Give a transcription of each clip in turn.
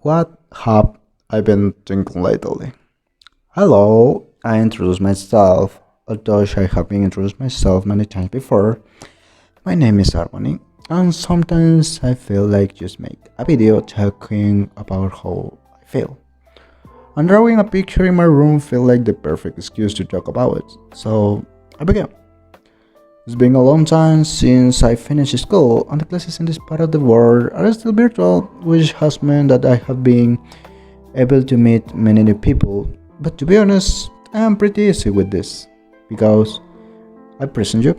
What have I been thinking lately? Hello, I introduce myself, although I have been introduced myself many times before. My name is Harmony, and sometimes I feel like just make a video talking about how I feel. And drawing a picture in my room feel like the perfect excuse to talk about it. So I began. It's been a long time since I finished school, and the classes in this part of the world are still virtual, which has meant that I have been able to meet many new people. But to be honest, I am pretty easy with this because I present you.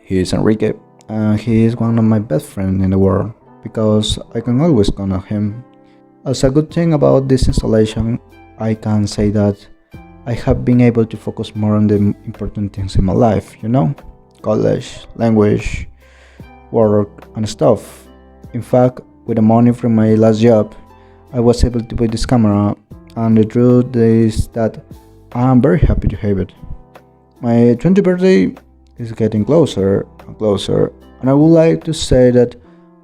He is Enrique, and he is one of my best friends in the world because I can always count on him. As a good thing about this installation, I can say that I have been able to focus more on the important things in my life, college, language, work, and stuff. In fact, with the money from my last job, I was able to buy this camera, and the truth is that I am very happy to have it. My 20th birthday is getting closer and closer, and I would like to say that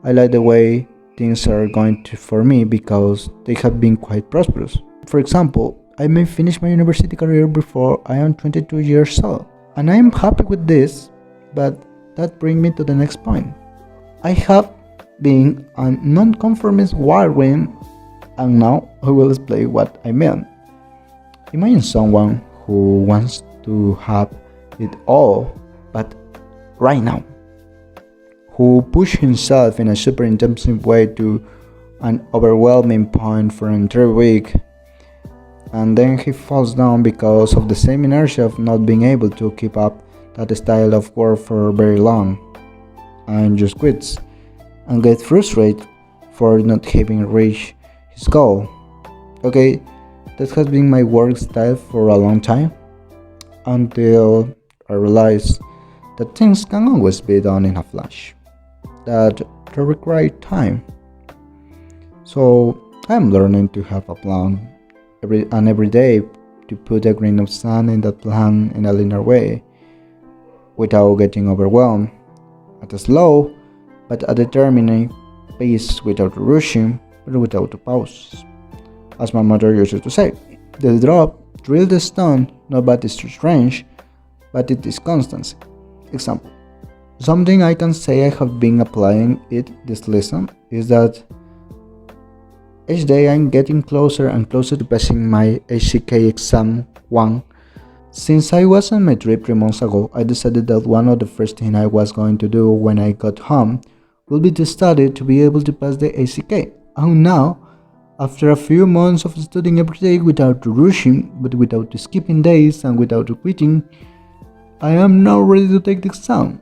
I like the way things are going for me because they have been quite prosperous. For example, I may finish my university career before I am 22 years old, and I am happy with this, but that brings me to the next point. I have been a non-conformist wiring, and now I will explain what I mean. Imagine someone who wants to have it all, but right now, who push himself in a super intensive way to an overwhelming point for an entire week, and then he falls down because of the same inertia of not being able to keep up that style of work for very long, and just quits and gets frustrated for not having reached his goal. Okay, that has been my work style for a long time until I realized that things can always be done in a flash, that they require time. So I'm learning to have a plan every day to put a grain of sand in that plan in a linear way without getting overwhelmed, at a slow but a determined pace, without rushing but without a pause. As my mother used to say, the drop drill the stone not by its range but it is constancy. Example. Something I can say I have been applying it this lesson is that each day I'm getting closer and closer to passing my HCK exam 1. Since I was on my trip 3 months ago, I decided that one of the first things I was going to do when I got home would be to study to be able to pass the HCK. And now, after a few months of studying every day without rushing, but without skipping days and without quitting, I am now ready to take the exam.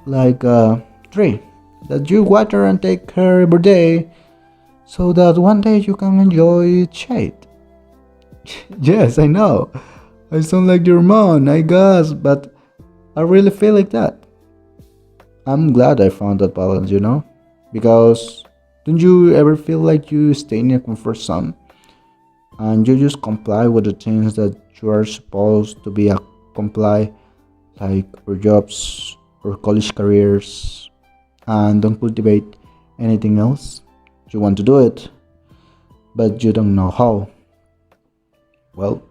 Like a tree that you water and take care every day so that one day you can enjoy its shade. Yes, I know. I sound like your mom, I guess, but I really feel like that. I'm glad I found that balance, because don't you ever feel like you stay in a comfort zone and you just comply with the things that you are supposed to be a comply, like our jobs or college careers, and don't cultivate anything else? You want to do it, but you don't know how. Well,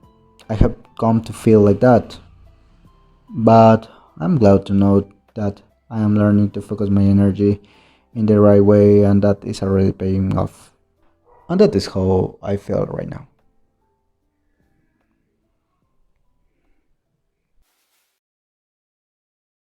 I have come to feel like that, but I'm glad to know that I am learning to focus my energy in the right way, and that is already paying off. And that is how I feel right now.